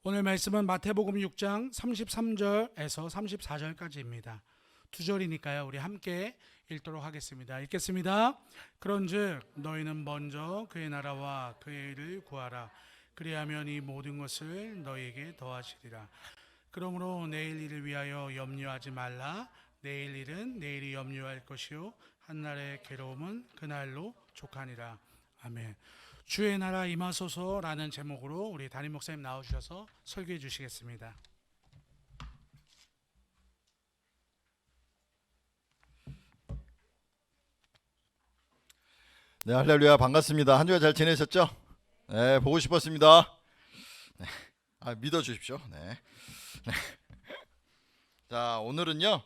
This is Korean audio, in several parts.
오늘 말씀은 마태복음 6장 33절에서 34절까지입니다. 두 절이니까요. 우리 함께 읽도록 하겠습니다. 읽겠습니다. 그런즉 너희는 먼저 그의 나라와 그의 의를 구하라. 그리하면 이 모든 것을 너희에게 더하시리라. 그러므로 내일 일을 위하여 염려하지 말라. 내일 일은 내일이 염려할 것이요 한날의 괴로움은 그날로 족하니라. 아멘. 주의 나라 임하소서라는 제목으로 우리 담임 목사님 나와주셔서 설교해 주시겠습니다. 네, 할렐루야, 반갑습니다. 한 주간 잘 지내셨죠? 네, 보고 싶었습니다. 네, 믿어주십시오. 네. 자, 오늘은요,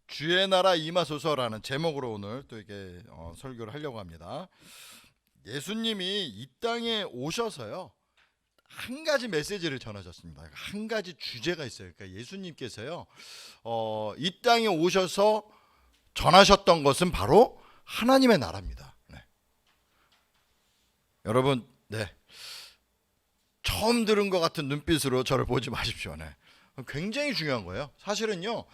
주의 나라 임하소서라는 제목으로 오늘 또 이렇게 설교를 하려고 합니다. 예수님이 이 땅에 오셔서요, 한 가지 메시지를 전하셨습니다. 한 가지 주제가 있어요. 그러니까 예수님께서요, 이 땅에 오셔서 전하셨던 것은 바로 하나님의 나라입니다. 네. 여러분, 네, 처음 들은 것 같은 눈빛으로 저를 보지 마십시오. 네. 굉장히 중요한 거예요. 사실은요,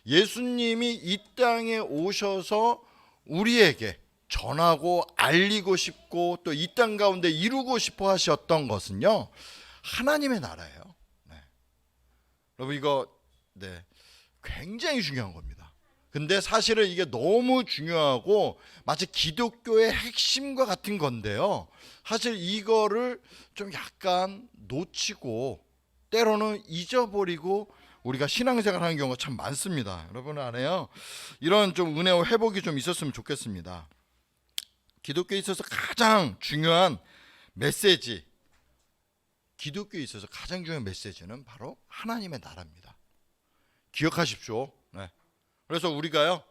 예수님이 이 땅에 오셔서 우리에게 전하고 알리고 싶고 또 이 땅 가운데 이루고 싶어 하셨던 것은요, 하나님의 나라예요. 네. 여러분, 이거 굉장히 중요한 겁니다. 근데 사실은 이게 너무 중요하고 마치 기독교의 핵심과 같은 건데요, 사실 이거를 좀 약간 놓치고 때로는 잊어버리고 우리가 신앙생활 하는 경우가 참 많습니다. 여러분 안에요, 이런 좀 은혜와 회복이 좀 있었으면 좋겠습니다. 기독교에 있어서 가장 중요한 메시지, 기독교에 있어서 가장 중요한 메시지는 바로 하나님의 나라입니다. 기억하십시오. 네. 그래서 우리가요,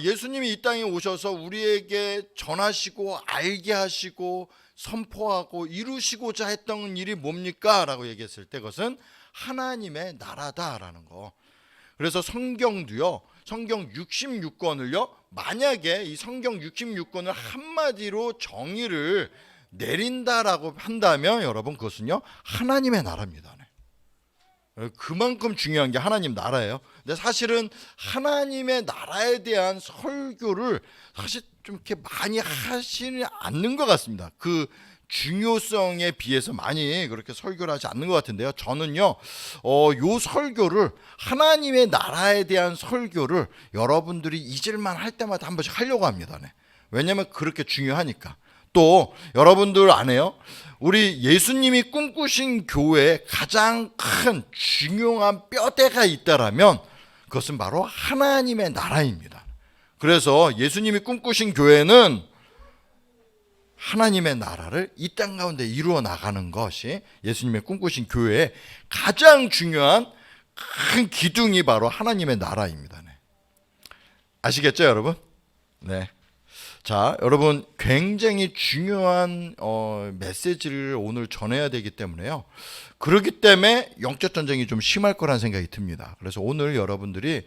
예수님이 이 땅에 오셔서 우리에게 전하시고 알게 하시고 선포하고 이루시고자 했던 일이 뭡니까? 라고 얘기했을 때 그것은 하나님의 나라다라는 거. 그래서 성경도요, 성경 66권을요, 만약에 이 성경 66권을 한마디로 정의를 내린다라고 한다면 여러분, 그것은요, 하나님의 나라입니다. 네. 그만큼 중요한 게 하나님 나라예요. 근데 사실은 하나님의 나라에 대한 설교를 사실 좀 이렇게 많이 하시지 않는 것 같습니다. 그 중요성에 비해서 많이 그렇게 설교를 하지 않는 것 같은데요. 저는요, 요 설교를, 하나님의 나라에 대한 설교를 여러분들이 잊을만 할 때마다 한 번씩 하려고 합니다. 네. 왜냐하면 그렇게 중요하니까. 또 여러분들 안에요, 우리 예수님이 꿈꾸신 교회에 가장 큰 중요한 뼈대가 있다라면 그것은 바로 하나님의 나라입니다. 그래서 예수님이 꿈꾸신 교회는 하나님의 나라를 이 땅 가운데 이루어 나가는 것이 예수님의 꿈꾸신 교회의 가장 중요한 큰 기둥이 바로 하나님의 나라입니다. 네. 아시겠죠, 여러분? 네. 자, 여러분, 굉장히 중요한 메시지를 오늘 전해야 되기 때문에요. 그렇기 때문에 영적 전쟁이 좀 심할 거란 생각이 듭니다. 그래서 오늘 여러분들이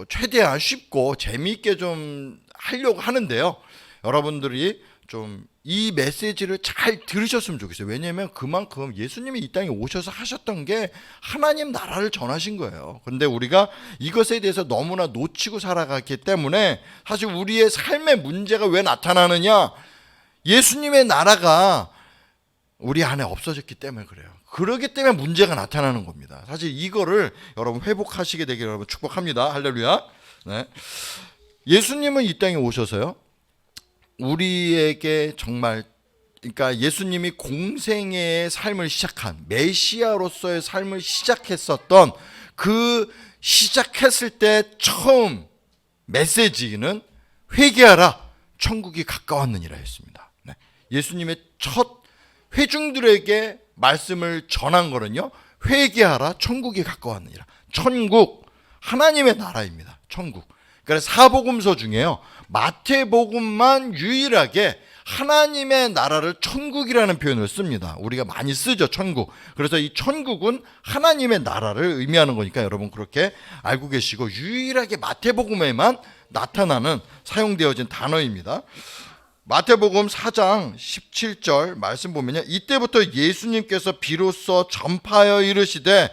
최대한 쉽고 재미있게 좀 하려고 하는데요, 여러분들이 좀 이 메시지를 잘 들으셨으면 좋겠어요. 왜냐하면 그만큼 예수님이 이 땅에 오셔서 하셨던 게 하나님 나라를 전하신 거예요. 그런데 우리가 이것에 대해서 너무나 놓치고 살아갔기 때문에 사실 우리의 삶의 문제가 왜 나타나느냐, 예수님의 나라가 우리 안에 없어졌기 때문에 그래요. 그렇기 때문에 문제가 나타나는 겁니다. 사실 이거를 여러분 회복하시게 되기를 여러분 축복합니다. 할렐루야. 네. 예수님은 이 땅에 오셔서요, 우리에게 정말, 그러니까 예수님이 공생애의 삶을 시작한, 메시아로서의 삶을 시작했었던 그 시작했을 때 처음 메시지는 회개하라, 천국이 가까웠느니라 했습니다. 네. 예수님의 첫 회중들에게 말씀을 전한 거는요, 회개하라, 천국이 가까웠느니라. 천국, 하나님의 나라입니다. 천국. 그래서 사복음서 중에요, 마태복음만 유일하게 하나님의 나라를 천국이라는 표현을 씁니다. 우리가 많이 쓰죠, 천국. 그래서 이 천국은 하나님의 나라를 의미하는 거니까 여러분 그렇게 알고 계시고, 유일하게 마태복음에만 나타나는 사용되어진 단어입니다. 마태복음 4장 17절 말씀 보면요, 이때부터 예수님께서 비로소 전파하여 이르시되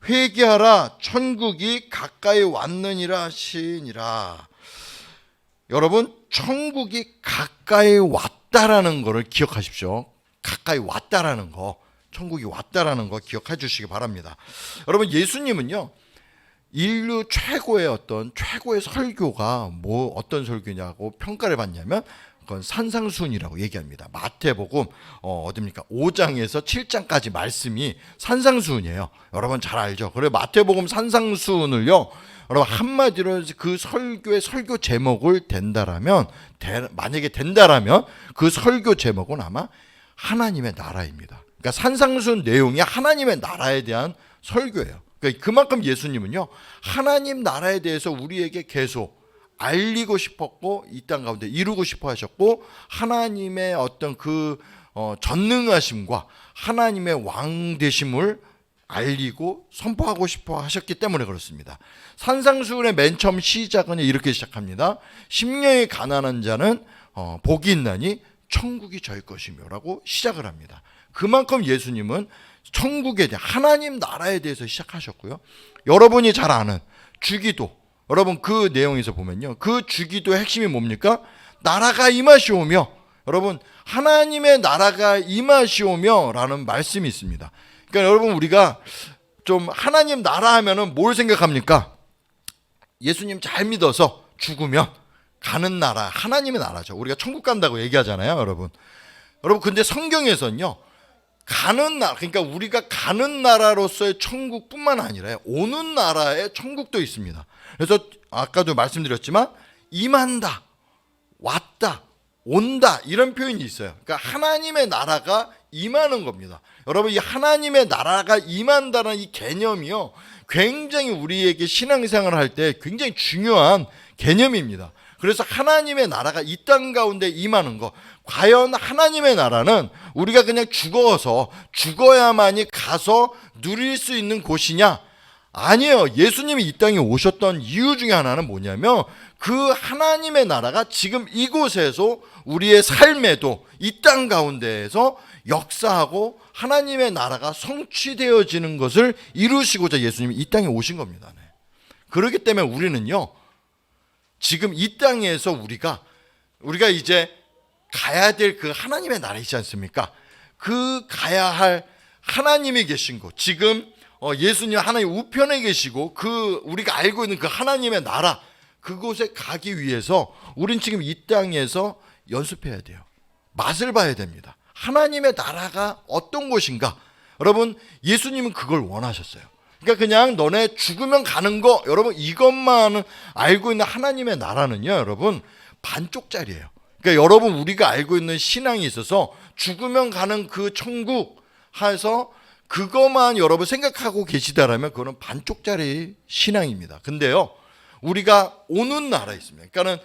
회개하라 천국이 가까이 왔느니라 하시니라. 여러분, 천국이 가까이 왔다라는 것을 기억하십시오. 가까이 왔다라는 거, 천국이 왔다라는 거 기억해 주시기 바랍니다. 여러분, 예수님은요, 인류 최고의 설교가 어떤 설교냐고 평가를 받냐면 그건 산상수훈이라고 얘기합니다. 마태복음 어딥니까? 5장에서 7장까지 말씀이 산상수훈이에요. 여러분 잘 알죠? 그래 마태복음 산상수훈을요, 여러분 한마디로 그 설교의 설교 제목을 만약에 된다라면 그 설교 제목은 아마 하나님의 나라입니다. 그러니까 산상수훈 내용이 하나님의 나라에 대한 설교예요. 그러니까 그만큼 예수님은요, 하나님 나라에 대해서 우리에게 계속 알리고 싶었고 이 땅 가운데 이루고 싶어 하셨고, 하나님의 어떤 그 전능하심과 하나님의 왕 되심을 알리고 선포하고 싶어 하셨기 때문에 그렇습니다. 산상수훈의 맨 처음 시작은 이렇게 시작합니다. 심령이 가난한 자는 복이 있나니 천국이 저희 것이며라고 시작을 합니다. 그만큼 예수님은 천국에 대한 하나님 나라에 대해서 시작하셨고요. 여러분이 잘 아는 주기도, 여러분 그 내용에서 보면요, 그 주기도의 핵심이 뭡니까? 나라가 임하시오며, 여러분 하나님의 나라가 임하시오며 라는 말씀이 있습니다. 그러니까 여러분 우리가 좀 하나님 나라 하면은 뭘 생각합니까? 예수님 잘 믿어서 죽으면 가는 나라, 하나님의 나라죠. 우리가 천국 간다고 얘기하잖아요, 여러분. 근데 성경에서는요, 가는 나라, 그러니까 우리가 가는 나라로서의 천국뿐만 아니라 오는 나라의 천국도 있습니다. 그래서 아까도 말씀드렸지만 임한다, 왔다, 온다 이런 표현이 있어요. 그러니까 하나님의 나라가 임하는 겁니다. 여러분, 이 하나님의 나라가 임한다는 이 개념이요, 굉장히 우리에게 신앙생활을 할 때 굉장히 중요한 개념입니다. 그래서 하나님의 나라가 이 땅 가운데 임하는 거, 과연 하나님의 나라는 우리가 그냥 죽어야만이 가서 누릴 수 있는 곳이냐? 아니에요. 예수님이 이 땅에 오셨던 이유 중에 하나는 뭐냐면 그 하나님의 나라가 지금 이곳에서 우리의 삶에도 이 땅 가운데에서 역사하고 하나님의 나라가 성취되어지는 것을 이루시고자 예수님이 이 땅에 오신 겁니다. 네. 그렇기 때문에 우리는요, 지금 이 땅에서 우리가 이제 가야 될 그 하나님의 나라 있지 않습니까? 그 가야 할 하나님이 계신 곳, 지금 예수님 하나님 우편에 계시고 그 우리가 알고 있는 그 하나님의 나라, 그곳에 가기 위해서 우린 지금 이 땅에서 연습해야 돼요. 맛을 봐야 됩니다. 하나님의 나라가 어떤 곳인가? 여러분, 예수님은 그걸 원하셨어요. 그러니까 그냥 너네 죽으면 가는 거, 여러분 이것만 알고 있는 하나님의 나라는요, 여러분 반쪽짜리예요. 그러니까 여러분 우리가 알고 있는 신앙이 있어서 죽으면 가는 그 천국 해서 그것만 여러분 생각하고 계시다라면 그거는 반쪽짜리 신앙입니다. 근데요, 우리가 오는 나라에 있습니다. 그러니까는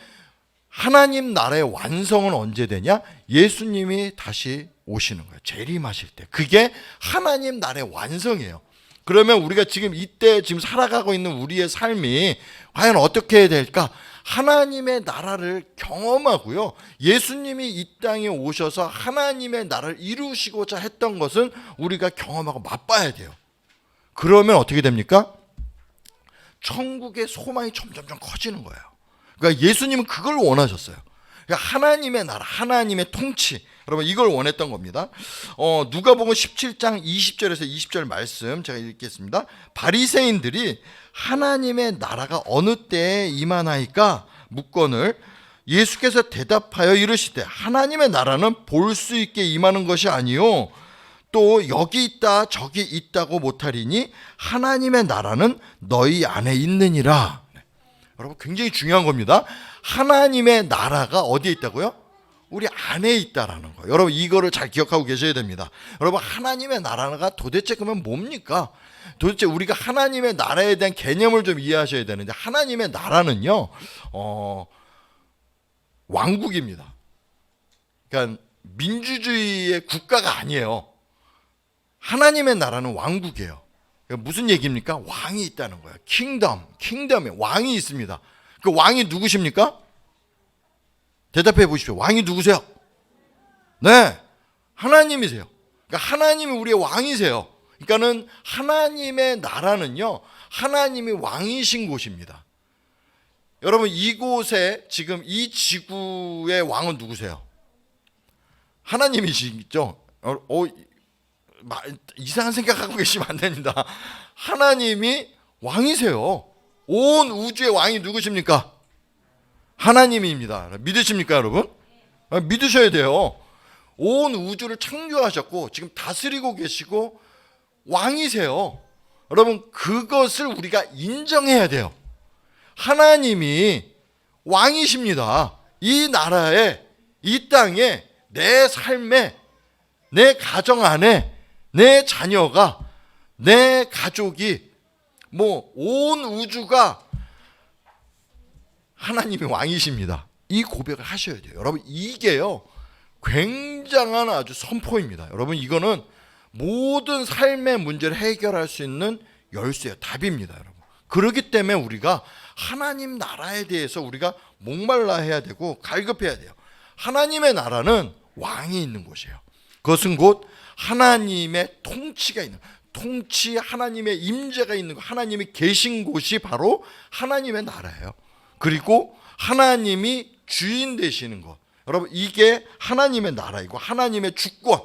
하나님 나라의 완성은 언제 되냐? 예수님이 다시 오시는 거예요. 재림하실 때. 그게 하나님 나라의 완성이에요. 그러면 우리가 지금 이때 지금 살아가고 있는 우리의 삶이 과연 어떻게 해야 될까? 하나님의 나라를 경험하고요, 예수님이 이 땅에 오셔서 하나님의 나라를 이루시고자 했던 것은 우리가 경험하고 맛봐야 돼요. 그러면 어떻게 됩니까? 천국의 소망이 점점점 커지는 거예요. 그러니까 예수님은 그걸 원하셨어요. 그러니까 하나님의 나라, 하나님의 통치, 여러분 이걸 원했던 겁니다. 누가복음 17장 20절에서 20절 말씀 제가 읽겠습니다. 바리새인들이 하나님의 나라가 어느 때에 임하나이까 묻거늘 예수께서 대답하여 이르시되 하나님의 나라는 볼 수 있게 임하는 것이 아니요 또 여기 있다 저기 있다고 못하리니 하나님의 나라는 너희 안에 있느니라. 여러분 굉장히 중요한 겁니다. 하나님의 나라가 어디에 있다고요? 우리 안에 있다라는 거예요. 여러분 이거를 잘 기억하고 계셔야 됩니다. 여러분 하나님의 나라가 도대체 그러면 뭡니까? 도대체 우리가 하나님의 나라에 대한 개념을 좀 이해하셔야 되는데, 하나님의 나라는요, 왕국입니다. 그러니까 민주주의의 국가가 아니에요. 하나님의 나라는 왕국이에요. 그러니까 무슨 얘기입니까? 왕이 있다는 거예요. 킹덤에 왕이 있습니다. 그 왕이 누구십니까? 대답해 보십시오. 왕이 누구세요? 네, 하나님이세요. 그러니까 하나님이 우리의 왕이세요. 그러니까는 하나님의 나라는요, 하나님이 왕이신 곳입니다. 여러분, 이곳에 지금 이 지구의 왕은 누구세요? 하나님이시죠. 이상한 생각하고 계시면 안 됩니다. 하나님이 왕이세요. 온 우주의 왕이 누구십니까? 하나님입니다. 믿으십니까, 여러분? 믿으셔야 돼요. 온 우주를 창조하셨고 지금 다스리고 계시고 왕이세요. 여러분, 그것을 우리가 인정해야 돼요. 하나님이 왕이십니다. 이 나라에, 이 땅에, 내 삶에, 내 가정 안에, 내 자녀가, 내 가족이, 온 우주가 하나님이 왕이십니다. 이 고백을 하셔야 돼요. 여러분, 이게요, 굉장한 아주 선포입니다. 여러분, 이거는 모든 삶의 문제를 해결할 수 있는 열쇠예요. 답입니다, 여러분. 그렇기 때문에 우리가 하나님 나라에 대해서 우리가 목말라 해야 되고 갈급해야 돼요. 하나님의 나라는 왕이 있는 곳이에요. 그것은 곧 하나님의 통치가 있는, 통치, 하나님의 임재가 있는 곳, 하나님이 계신 곳이 바로 하나님의 나라예요. 그리고 하나님이 주인 되시는 것, 여러분, 이게 하나님의 나라이고 하나님의 주권,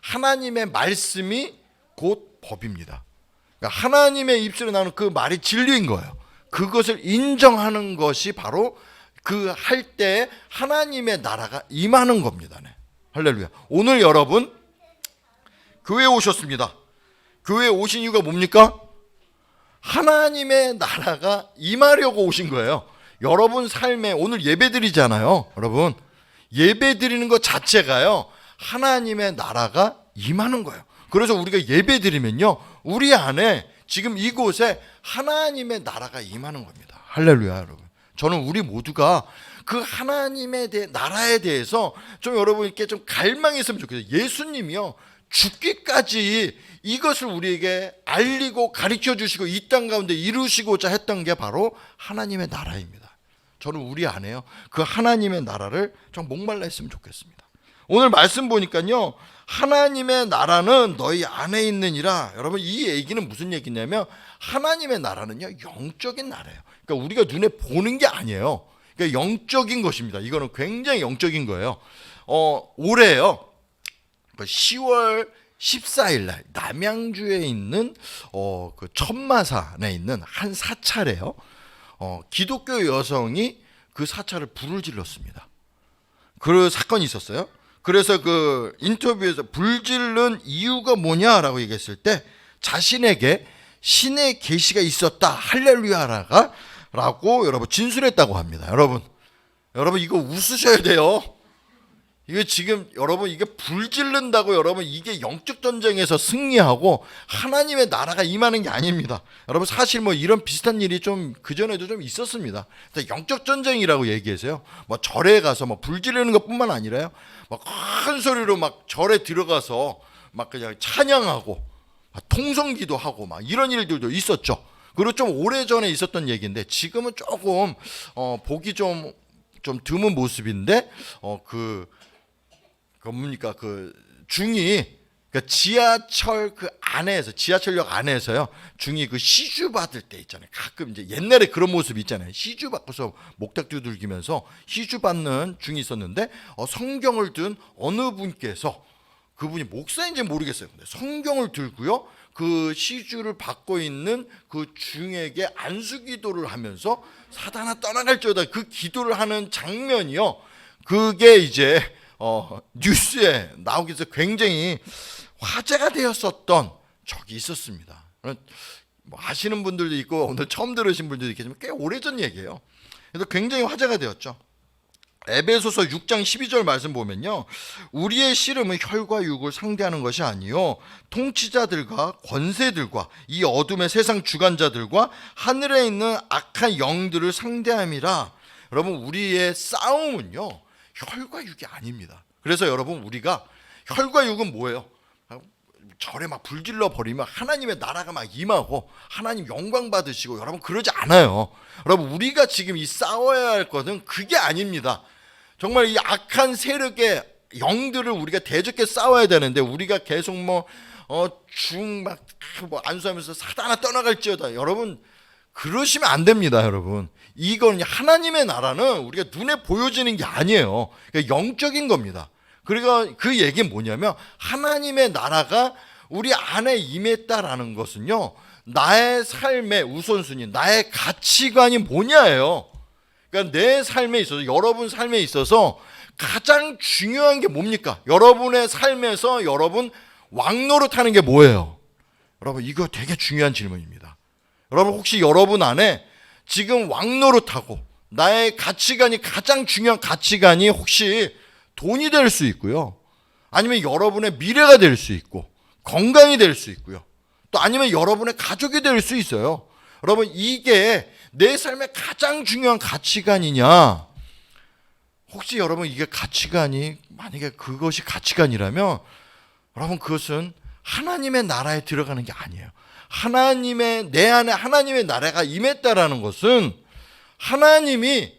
하나님의 말씀이 곧 법입니다. 그러니까 하나님의 입술에 나오는 그 말이 진리인 거예요. 그것을 인정하는 것이 바로 그 할 때 하나님의 나라가 임하는 겁니다. 네. 할렐루야. 오늘 여러분 교회에 오셨습니다. 교회에 오신 이유가 뭡니까? 하나님의 나라가 임하려고 오신 거예요. 여러분 삶에 오늘 예배 드리잖아요. 여러분, 예배 드리는 것 자체가요, 하나님의 나라가 임하는 거예요. 그래서 우리가 예배 드리면요, 우리 안에 지금 이곳에 하나님의 나라가 임하는 겁니다. 할렐루야, 여러분. 저는 우리 모두가 그 하나님의 나라에 대해서 좀 여러분께 좀 갈망했으면 좋겠어요. 예수님이요, 죽기까지 이것을 우리에게 알리고 가르쳐 주시고 이 땅 가운데 이루시고자 했던 게 바로 하나님의 나라입니다. 저는 우리 안에요, 그 하나님의 나라를 좀 목말라 했으면 좋겠습니다. 오늘 말씀 보니까요, 하나님의 나라는 너희 안에 있느니라. 여러분, 이 얘기는 무슨 얘기냐면 하나님의 나라는요, 영적인 나라예요. 그러니까 우리가 눈에 보는 게 아니에요. 그러니까 영적인 것입니다. 이거는 굉장히 영적인 거예요. 올해요, 10월 14일 날 남양주에 있는 그 천마산에 있는 한 사찰에요, 기독교 여성이 그 사찰을 불을 질렀습니다. 그 사건이 있었어요. 그래서 그 인터뷰에서 불 지른 이유가 뭐냐라고 얘기했을 때 자신에게 신의 계시가 있었다, 할렐루야라고 여러분 진술했다고 합니다. 여러분 이거 웃으셔야 돼요. 이게 지금 여러분, 이게 불 지른다고 여러분, 이게 영적 전쟁에서 승리하고 하나님의 나라가 임하는 게 아닙니다. 여러분, 사실 이런 비슷한 일이 좀 그전에도 좀 있었습니다. 영적 전쟁이라고 얘기해서요, 절에 가서 불 지르는 것뿐만 아니라요, 큰 소리로 절에 들어가서 그냥 찬양하고 통성기도 하고 이런 일들도 있었죠. 그리고 좀 오래전에 있었던 얘기인데 지금은 조금 보기 좀 드문 모습인데 뭡니까, 그 중이, 그 지하철 그 안에서, 지하철역 안에서요, 중이 그 시주 받을 때 있잖아요. 가끔 이제 옛날에 그런 모습 있잖아요. 시주 받고서 목탁 두들기면서 시주 받는 중이 있었는데 성경을 든 어느 분께서, 그분이 목사인지 모르겠어요. 근데 성경을 들고요, 그 시주를 받고 있는 그 중에게 안수기도를 하면서 사단아 떠나갈지어다, 그 기도를 하는 장면이요, 그게 이제 뉴스에 나오기 위해서 굉장히 화제가 되었었던 적이 있었습니다. 아시는 분들도 있고 오늘 처음 들으신 분들도 있겠지만 꽤 오래전 얘기예요. 그래서 굉장히 화제가 되었죠. 에베소서 6장 12절 말씀 보면요, 우리의 씨름은 혈과 육을 상대하는 것이 아니요 통치자들과 권세들과 이 어둠의 세상 주관자들과 하늘에 있는 악한 영들을 상대함이라. 여러분, 우리의 싸움은요 혈과 육이 아닙니다. 그래서 여러분, 우리가 혈과 육은 뭐예요? 절에 불질러 버리면 하나님의 나라가 임하고 하나님 영광 받으시고, 여러분 그러지 않아요. 여러분, 우리가 지금 이 싸워야 할 것은 그게 아닙니다. 정말 이 악한 세력의 영들을 우리가 대적해 싸워야 되는데 우리가 계속 안수하면서 사단아 떠나갈지어다. 여러분 그러시면 안 됩니다. 여러분 이건 하나님의 나라는 우리가 눈에 보여지는 게 아니에요. 그러니까 영적인 겁니다. 그러니까 그 얘기는 뭐냐면 하나님의 나라가 우리 안에 임했다라는 것은요, 나의 삶의 우선순위, 나의 가치관이 뭐냐예요. 그러니까 내 삶에 있어서, 여러분 삶에 있어서 가장 중요한 게 뭡니까? 여러분의 삶에서 여러분 왕노릇하는 게 뭐예요? 여러분 이거 되게 중요한 질문입니다. 여러분 혹시 여러분 안에 지금 왕노릇하고 나의 가치관이, 가장 중요한 가치관이 혹시 돈이 될 수 있고요, 아니면 여러분의 미래가 될 수 있고 건강이 될 수 있고요, 또 아니면 여러분의 가족이 될 수 있어요. 여러분 이게 내 삶의 가장 중요한 가치관이냐? 혹시 여러분 이게 가치관이, 만약에 그것이 가치관이라면 여러분 그것은 하나님의 나라에 들어가는 게 아니에요. 내 안에 하나님의 나라가 임했다라는 것은 하나님이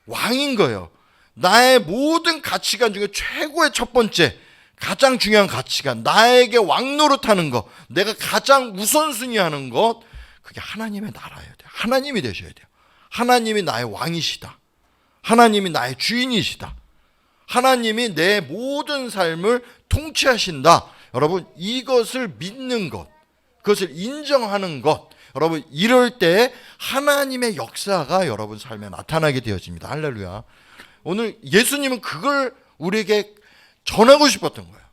왕인 거예요. 나의 모든 가치관 중에 최고의 첫 번째, 가장 중요한 가치관, 나에게 왕노릇하는 것, 내가 가장 우선순위하는 것, 그게 하나님의 나라여야 돼요. 하나님이 되셔야 돼요. 하나님이 나의 왕이시다. 하나님이 나의 주인이시다. 하나님이 내 모든 삶을 통치하신다. 여러분 이것을 믿는 것, 그것을 인정하는 것, 여러분 이럴 때 하나님의 역사가 여러분 삶에 나타나게 되어집니다. 할렐루야. 오늘 예수님은 그걸 우리에게 전하고 싶었던 거예요.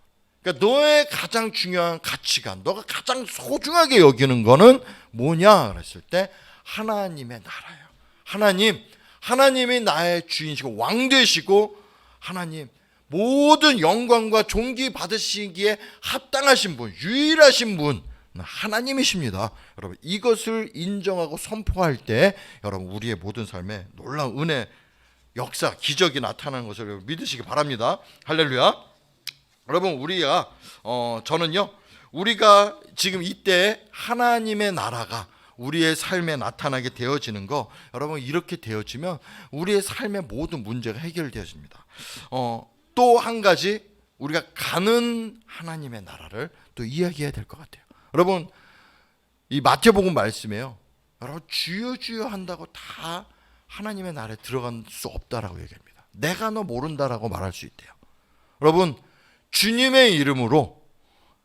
그러니까 너의 가장 중요한 가치관, 너가 가장 소중하게 여기는 거는 뭐냐 그랬을 때 하나님의 나라예요. 하나님이 나의 주인이시고 왕 되시고, 하나님 모든 영광과 존귀 받으시기에 합당하신 분, 유일하신 분 하나님이십니다. 여러분 이것을 인정하고 선포할 때 여러분 우리의 모든 삶에 놀라운 은혜, 역사, 기적이 나타나는 것을 믿으시기 바랍니다. 할렐루야. 여러분 저는요, 우리가 지금 이때 하나님의 나라가 우리의 삶에 나타나게 되어지는 거, 여러분 이렇게 되어지면 우리의 삶의 모든 문제가 해결되어집니다. 또 한 가지, 우리가 가는 하나님의 나라를 또 이야기해야 될 것 같아요. 여러분 이 마태복음 말씀에요, 여러분 주여 주여 한다고 다 하나님의 나라에 들어갈 수 없다라고 얘기합니다. 내가 너 모른다라고 말할 수 있대요. 여러분 주님의 이름으로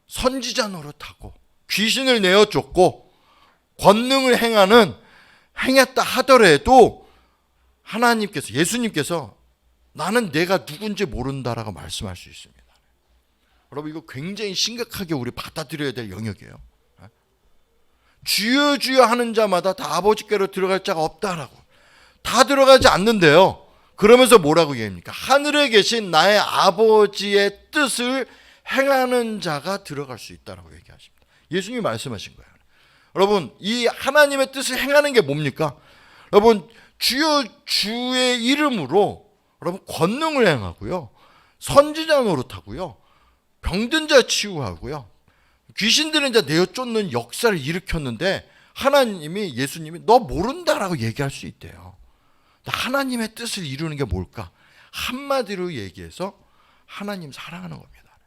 선지자 노릇하고 귀신을 내어 쫓고 권능을 행했다 하더라도 하나님께서, 예수님께서 나는 내가 누군지 모른다라고 말씀할 수 있습니다. 여러분 이거 굉장히 심각하게 우리 받아들여야 될 영역이에요. 주여 주여 하는 자마다 다 아버지께로 들어갈 자가 없다라고. 다 들어가지 않는데요, 그러면서 뭐라고 얘기합니까? 하늘에 계신 나의 아버지의 뜻을 행하는 자가 들어갈 수 있다라고 얘기하십니다. 예수님이 말씀하신 거예요. 여러분 이 하나님의 뜻을 행하는 게 뭡니까? 여러분 주여 주의 이름으로 여러분 권능을 행하고요, 선지자 노릇하고요, 병든 자 치유하고요, 귀신 들린 자 내어 쫓는 역사를 일으켰는데 하나님이, 예수님이 너 모른다라고 얘기할 수 있대요. 하나님의 뜻을 이루는 게 뭘까? 한마디로 얘기해서 하나님 사랑하는 겁니다.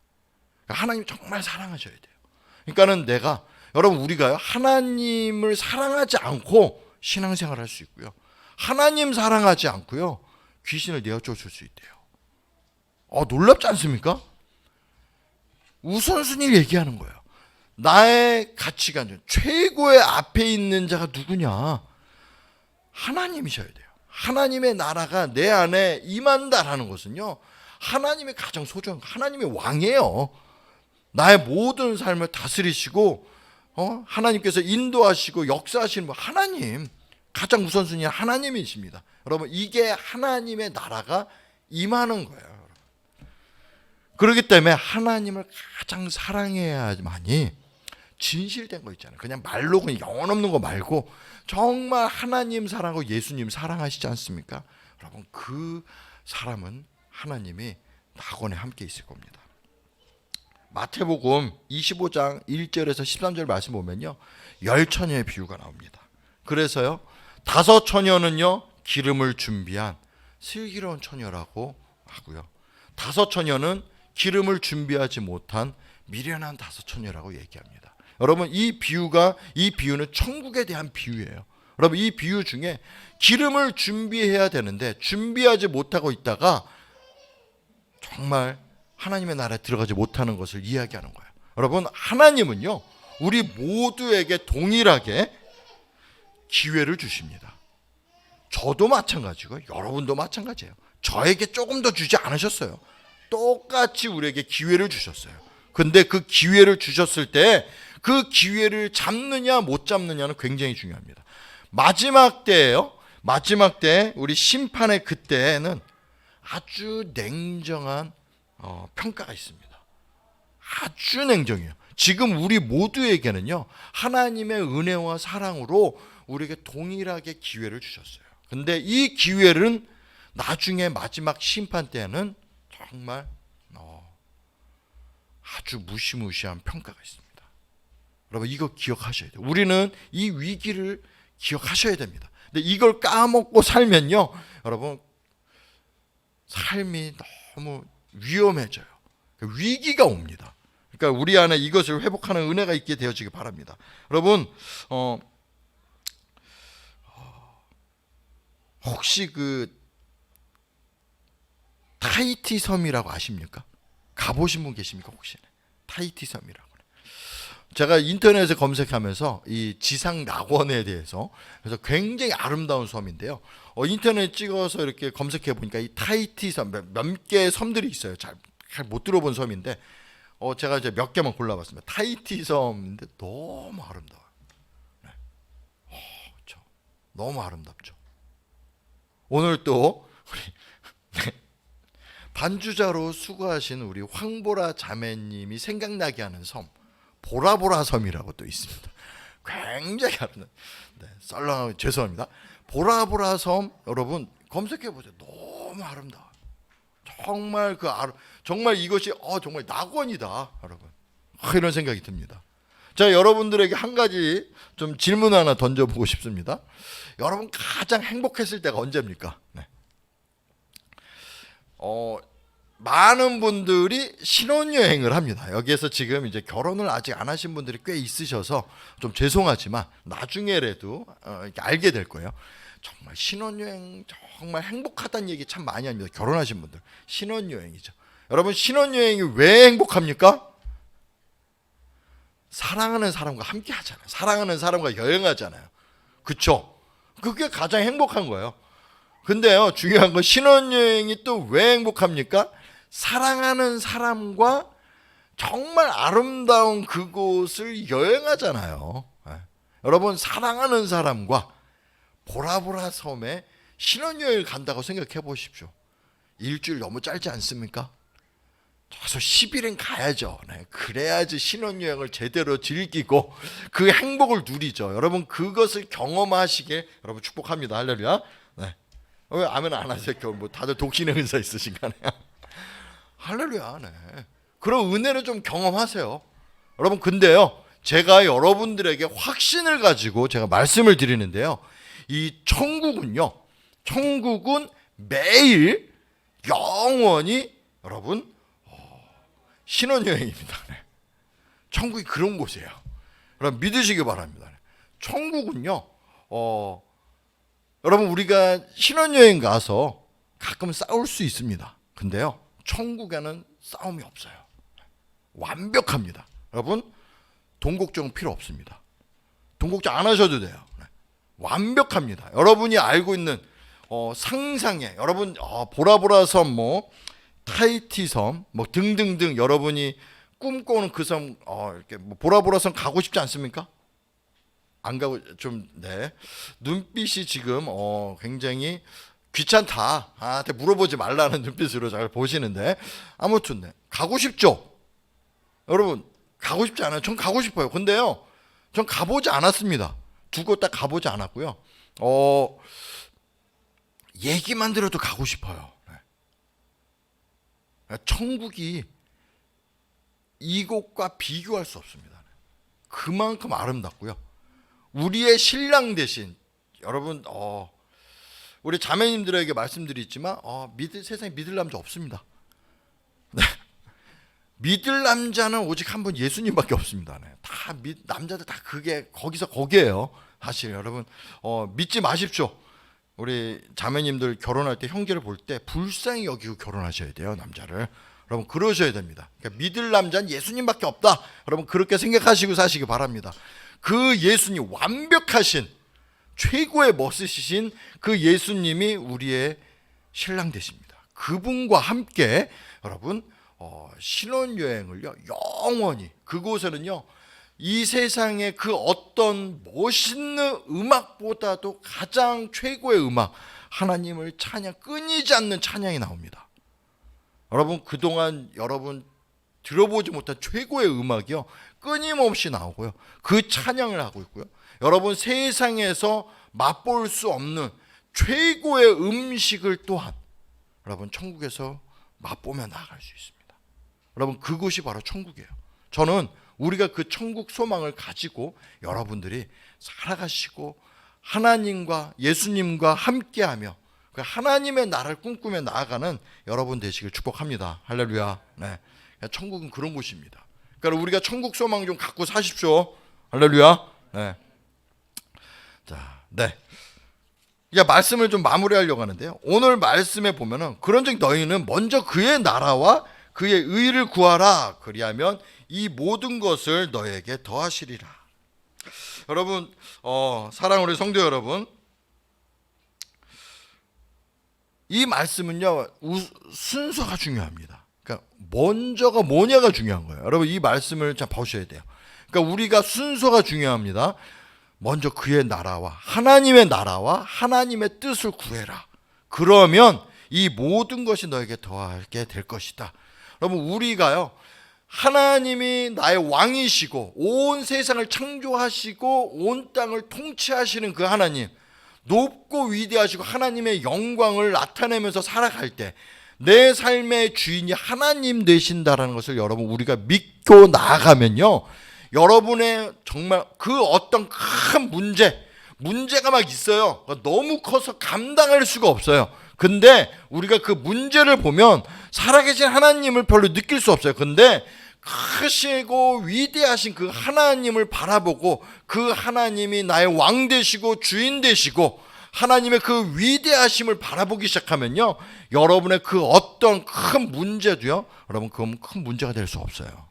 하나님 정말 사랑하셔야 돼요. 그러니까는 여러분 우리가요, 하나님을 사랑하지 않고 신앙생활을 할 수 있고요, 하나님 사랑하지 않고요 귀신을 내어 쫓을 수 있대요. 놀랍지 않습니까? 우선순위를 얘기하는 거예요. 나의 가치관 중 최고의 앞에 있는 자가 누구냐? 하나님이셔야 돼요. 하나님의 나라가 내 안에 임한다라는 것은요, 하나님이 가장 소중한, 하나님이 왕이에요. 나의 모든 삶을 다스리시고 하나님께서 인도하시고 역사하시는 분, 하나님, 가장 우선순위 하나님이십니다. 여러분 이게 하나님의 나라가 임하는 거예요. 그렇기 때문에 하나님을 가장 사랑해야만이 진실된 거 있잖아요. 그냥 말로 그냥 영혼 없는 거 말고 정말 하나님 사랑하고 예수님 사랑하시지 않습니까? 여러분 그 사람은 하나님이 낙원에 함께 있을 겁니다. 마태복음 25장 1절에서 13절 말씀 보면요, 10처녀의 비유가 나옵니다. 그래서요 5처녀는요 기름을 준비한 슬기로운 처녀라고 하고요, 다섯 처녀는 기름을 준비하지 못한 미련한 다섯 처녀라고 얘기합니다. 여러분 이 비유는 천국에 대한 비유예요. 여러분 이 비유 중에 기름을 준비해야 되는데 준비하지 못하고 있다가 정말 하나님의 나라에 들어가지 못하는 것을 이야기하는 거예요. 여러분 하나님은요 우리 모두에게 동일하게 기회를 주십니다. 저도 마찬가지고 여러분도 마찬가지예요. 저에게 조금 더 주지 않으셨어요. 똑같이 우리에게 기회를 주셨어요. 근데 그 기회를 주셨을 때 그 기회를 잡느냐 못 잡느냐는 굉장히 중요합니다. 마지막 때예요. 마지막 때 우리 심판의 그때에는 아주 냉정한 평가가 있습니다. 아주 냉정해요. 지금 우리 모두에게는요 하나님의 은혜와 사랑으로 우리에게 동일하게 기회를 주셨어요. 근데 이 기회는 나중에 마지막 심판 때에는 정말 아주 무시무시한 평가가 있습니다. 여러분 이거 기억하셔야 돼요. 우리는 이 위기를 기억하셔야 됩니다. 근데 이걸 까먹고 살면요 여러분 삶이 너무 위험해져요. 위기가 옵니다. 그러니까 우리 안에 이것을 회복하는 은혜가 있게 되어지기 바랍니다. 여러분 혹시 그 타히티 섬이라고 아십니까? 가보신 분 계십니까 혹시? 타히티 섬이라고. 제가 인터넷에 검색하면서 이 지상 낙원에 대해서 그래서 굉장히 아름다운 섬인데요. 인터넷 찍어서 이렇게 검색해 보니까 이 타히티 섬 몇 개의 섬들이 있어요. 잘 못 들어본 섬인데 제가 이제 몇 개만 골라봤습니다. 타히티 섬인데 너무 아름다워요. 네. 그렇죠. 너무 아름답죠. 오늘 또 우리 반주자로 수고하신 우리 황보라 자매님이 생각나게 하는 섬 보라보라 섬이라고 또 있습니다. 굉장히 아름다운. 네, 썰렁하고 죄송합니다. 보라보라 섬 여러분 검색해 보세요. 너무 아름다워. 정말 정말 이것이 정말 낙원이다, 여러분. 이런 생각이 듭니다. 자, 여러분들에게 한 가지 좀 질문 하나 던져보고 싶습니다. 여러분 가장 행복했을 때가 언제입니까? 네. 많은 분들이 신혼여행을 합니다. 여기에서 지금 이제 결혼을 아직 안 하신 분들이 꽤 있으셔서 좀 죄송하지만 나중에라도 이렇게 알게 될 거예요. 정말 신혼여행 정말 행복하다는 얘기 참 많이 합니다. 결혼하신 분들 신혼여행이죠. 여러분 신혼여행이 왜 행복합니까? 사랑하는 사람과 함께 하잖아요. 사랑하는 사람과 여행하잖아요. 그쵸? 그게 가장 행복한 거예요. 근데요 중요한 건 신혼여행이 또 왜 행복합니까? 사랑하는 사람과 정말 아름다운 그곳을 여행하잖아요. 여러분 사랑하는 사람과 보라보라 섬에 신혼여행을 간다고 생각해 보십시오. 일주일 너무 짧지 않습니까? 최소 10일은 가야죠. 네, 그래야지 신혼여행을 제대로 즐기고 그 행복을 누리죠. 여러분 그것을 경험하시길 여러분 축복합니다. 할렐루야. 네. 왜 아멘 안 하세요? 뭐 다들 독신의 은사 있으신가요? 할렐루야. 네. 그런 은혜를 좀 경험하세요. 여러분 근데요 제가 여러분들에게 확신을 가지고 제가 말씀을 드리는데요, 이 천국은 매일 영원히 여러분 신혼여행입니다. 네. 천국이 그런 곳이에요. 여러분 믿으시기 바랍니다. 천국은요 여러분 우리가 신혼여행 가서 가끔 싸울 수 있습니다. 근데요 천국에는 싸움이 없어요. 완벽합니다. 여러분 돈 걱정 필요 없습니다. 돈 걱정 안 하셔도 돼요. 완벽합니다. 여러분이 알고 있는 상상에 여러분 보라보라 섬, 뭐 타히티 섬, 뭐 등등등 여러분이 꿈꿔오는 그 섬 이렇게 뭐 보라보라 섬 가고 싶지 않습니까? 안 가고 네 눈빛이 지금 굉장히 귀찮다. 나한테 물어보지 말라는 눈빛으로 잘 보시는데 아무튼 네 가고 싶죠. 여러분 가고 싶지 않아요? 전 가고 싶어요. 근데요 전 가보지 않았습니다. 두 곳 다 가보지 않았고요. 얘기만 들어도 가고 싶어요. 천국이 이곳과 비교할 수 없습니다. 그만큼 아름답고요. 우리의 신랑 대신 여러분 우리 자매님들에게 말씀드리지만 세상에 믿을 남자 없습니다. 믿을 남자는 오직 한 분 예수님밖에 없습니다. 네. 다 남자들 다 그게 거기에요. 사실 여러분 믿지 마십시오. 우리 자매님들 결혼할 때 형제를 볼 때 불쌍히 여기고 결혼하셔야 돼요. 남자를. 여러분 그러셔야 됩니다. 그러니까 믿을 남자는 예수님밖에 없다. 여러분 그렇게 생각하시고 사시기 바랍니다. 그 예수님, 완벽하신 최고의 멋있으신 그 예수님이 우리의 신랑 되십니다. 그분과 함께 여러분 신혼여행을요 영원히, 그곳에는요 이 세상의 그 어떤 멋있는 음악보다도 가장 최고의 음악, 하나님을 찬양, 끊이지 않는 찬양이 나옵니다. 여러분 그동안 여러분 들어보지 못한 최고의 음악이요 끊임없이 나오고요, 그 찬양을 하고 있고요, 여러분 세상에서 맛볼 수 없는 최고의 음식을 또한 여러분 천국에서 맛보며 나아갈 수 있습니다. 여러분 그곳이 바로 천국이에요. 저는 우리가 그 천국 소망을 가지고 여러분들이 살아가시고 하나님과 예수님과 함께하며 그 하나님의 나라를 꿈꾸며 나아가는 여러분 되시길 축복합니다. 할렐루야. 네. 천국은 그런 곳입니다. 그러니까 우리가 천국 소망 좀 갖고 사십시오. 할렐루야. 네. 자, 네. 이제 말씀을 좀 마무리하려고 하는데요. 오늘 말씀에 보면은 그런즉 너희는 먼저 그의 나라와 그의 의를 구하라. 그리하면 이 모든 것을 너에게 더하시리라. 여러분, 사랑하는 우리 성도 여러분, 이 말씀은요 순서가 중요합니다. 그러니까 먼저가 뭐냐가 중요한 거예요. 여러분 이 말씀을 잘 보셔야 돼요. 그러니까 우리가 순서가 중요합니다. 먼저 그의 나라와 하나님의 뜻을 구해라. 그러면 이 모든 것이 너에게 더하게 될 것이다. 여러분 우리가요 하나님이 나의 왕이시고 온 세상을 창조하시고 온 땅을 통치하시는 그 하나님, 높고 위대하시고 하나님의 영광을 나타내면서 살아갈 때 내 삶의 주인이 하나님 되신다라는 것을 여러분 우리가 믿고 나아가면요, 여러분의 정말 그 어떤 큰 문제가 막 있어요. 너무 커서 감당할 수가 없어요. 근데 우리가 그 문제를 보면 살아계신 하나님을 별로 느낄 수 없어요. 근데 크시고 위대하신 그 하나님을 바라보고 그 하나님이 나의 왕 되시고 주인 되시고 하나님의 그 위대하심을 바라보기 시작하면요, 여러분의 그 어떤 큰 문제도요 여러분 그건 큰 문제가 될 수 없어요.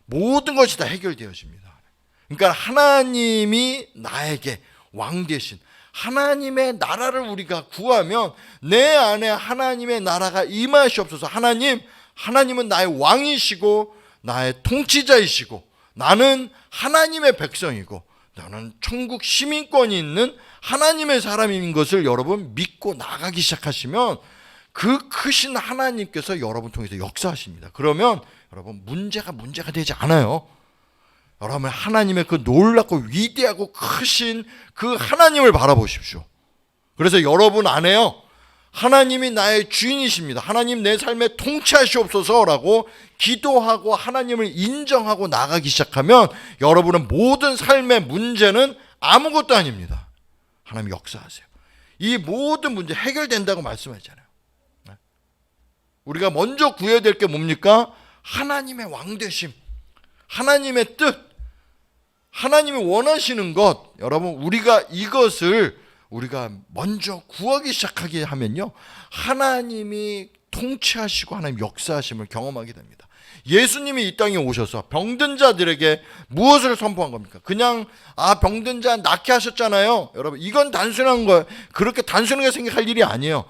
모든 것이 다 해결되어집니다. 그러니까 하나님이 나에게 왕 되신 하나님의 나라를 우리가 구하면 내 안에 하나님의 나라가 임하시옵소서. 하나님은 나의 왕이시고 나의 통치자이시고 나는 하나님의 백성이고 나는 천국 시민권이 있는 하나님의 사람인 것을 여러분 믿고 나가기 시작하시면 그 크신 하나님께서 여러분 통해서 역사하십니다. 그러면 여러분 문제가 되지 않아요. 여러분 하나님의 그 놀랍고 위대하고 크신 그 하나님을 바라보십시오. 그래서 여러분 안에요 하나님이 나의 주인이십니다. 하나님 내 삶에 통치하시옵소서라고 기도하고 하나님을 인정하고 나가기 시작하면 여러분의 모든 삶의 문제는 아무것도 아닙니다. 하나님 역사하세요. 이 모든 문제 해결된다고 말씀하잖아요. 우리가 먼저 구해야 될 게 뭡니까? 하나님의 왕되심, 하나님의 뜻, 하나님이 원하시는 것. 여러분 우리가 이것을 우리가 먼저 구하기 시작하게 하면요 하나님이 통치하시고 하나님 역사하심을 경험하게 됩니다. 예수님이 이 땅에 오셔서 병든 자들에게 무엇을 선포한 겁니까? 그냥 병든 자 낫게 하셨잖아요. 여러분 이건 단순한 거예요. 그렇게 단순하게 생각할 일이 아니에요.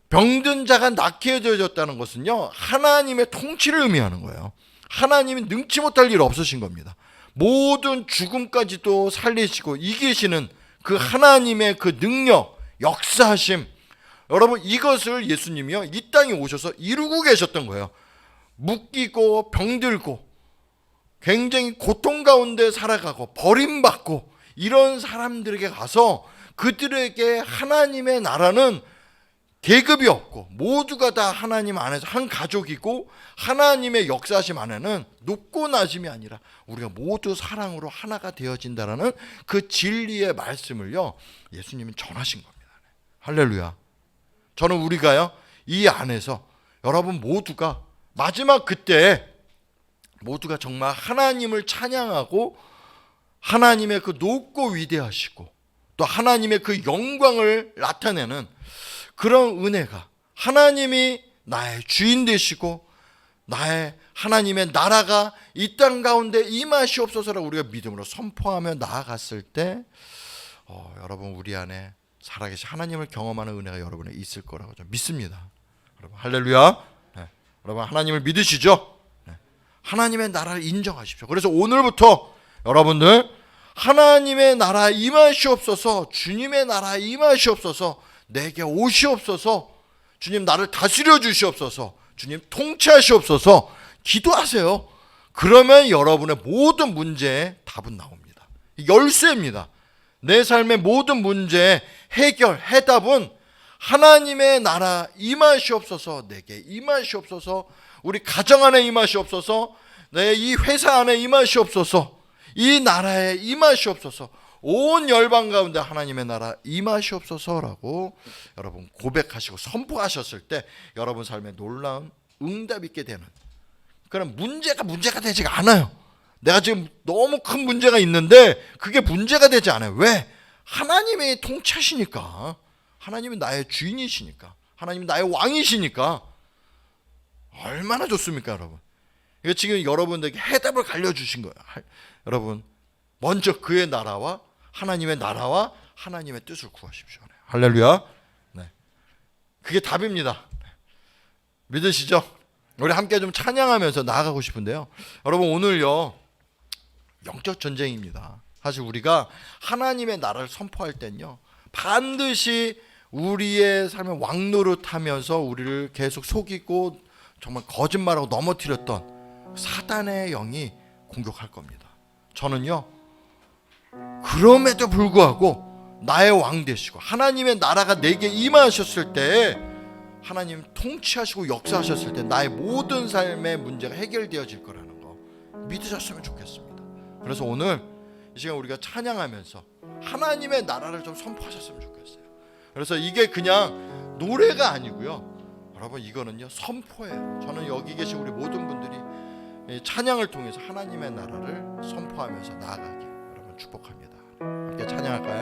병든 자가 낫게 해졌다는 것은요 하나님의 통치를 의미하는 거예요. 하나님이 능치 못할 일 없으신 겁니다. 모든 죽음까지도 살리시고 이기시는 그 하나님의 그 능력, 역사하심, 여러분 이것을 예수님이요 이 땅에 오셔서 이루고 계셨던 거예요. 묶이고 병들고 굉장히 고통 가운데 살아가고 버림받고 이런 사람들에게 가서 그들에게 하나님의 나라는 계급이 없고 모두가 다 하나님 안에서 한 가족이고 하나님의 역사하심 안에는 높고 낮음이 아니라 우리가 모두 사랑으로 하나가 되어진다라는 그 진리의 말씀을요 예수님이 전하신 겁니다. 할렐루야. 저는 우리가요 이 안에서 여러분 모두가 마지막 그때 모두가 정말 하나님을 찬양하고 하나님의 그 높고 위대하시고 또 하나님의 그 영광을 나타내는 그런 은혜가, 하나님이 나의 주인 되시고 나의 하나님의 나라가 이 땅 가운데 임하시옵소서라고 우리가 믿음으로 선포하며 나아갔을 때 여러분 우리 안에 살아계신 하나님을 경험하는 은혜가 여러분에 있을 거라고 저는 믿습니다. 여러분 할렐루야. 네. 여러분 하나님을 믿으시죠? 네. 하나님의 나라를 인정하십시오. 그래서 오늘부터 여러분들 하나님의 나라 임하시옵소서, 주님의 나라 임하시옵소서, 내게 오시옵소서, 주님 나를 다스려 주시옵소서, 주님 통치하시옵소서 기도하세요. 그러면 여러분의 모든 문제에 답은 나옵니다. 열쇠입니다. 내 삶의 모든 문제의 해결, 해답은 하나님의 나라 임하시옵소서, 내게 임하시옵소서, 우리 가정 안에 임하시옵소서, 내 이 회사 안에 임하시옵소서, 이 나라에 임하시옵소서, 온 열방 가운데 하나님의 나라 임하시옵소서라고 여러분 고백하시고 선포하셨을 때 여러분 삶에 놀라운 응답이 있게 되는 그런 문제가 되지가 않아요. 내가 지금 너무 큰 문제가 있는데 그게 문제가 되지 않아요. 왜? 하나님이 통치하시니까, 하나님이 나의 주인이시니까, 하나님이 나의 왕이시니까. 얼마나 좋습니까 여러분. 이거 지금 여러분들에게 해답을 알려주신 거예요. 여러분 먼저 그의 나라와 하나님의 뜻을 구하십시오. 네. 할렐루야. 네. 그게 답입니다. 믿으시죠? 우리 함께 좀 찬양하면서 나아가고 싶은데요. 여러분 오늘요 영적 전쟁입니다. 사실 우리가 하나님의 나라를 선포할 땐요 반드시 우리의 삶의 왕노릇하면서 우리를 계속 속이고 정말 거짓말하고 넘어뜨렸던 사단의 영이 공격할 겁니다. 저는요 그럼에도 불구하고 나의 왕 되시고 하나님의 나라가 내게 임하셨을 때, 하나님 통치하시고 역사하셨을 때 나의 모든 삶의 문제가 해결되어질 거라는 거 믿으셨으면 좋겠습니다. 그래서 오늘 이 시간 우리가 찬양하면서 하나님의 나라를 좀 선포하셨으면 좋겠어요. 그래서 이게 그냥 노래가 아니고요 여러분 이거는요 선포예요. 저는 여기 계신 우리 모든 분들이 찬양을 통해서 하나님의 나라를 선포하면서 나아가길 여러분 축복합니다. 함께 찬양할까요?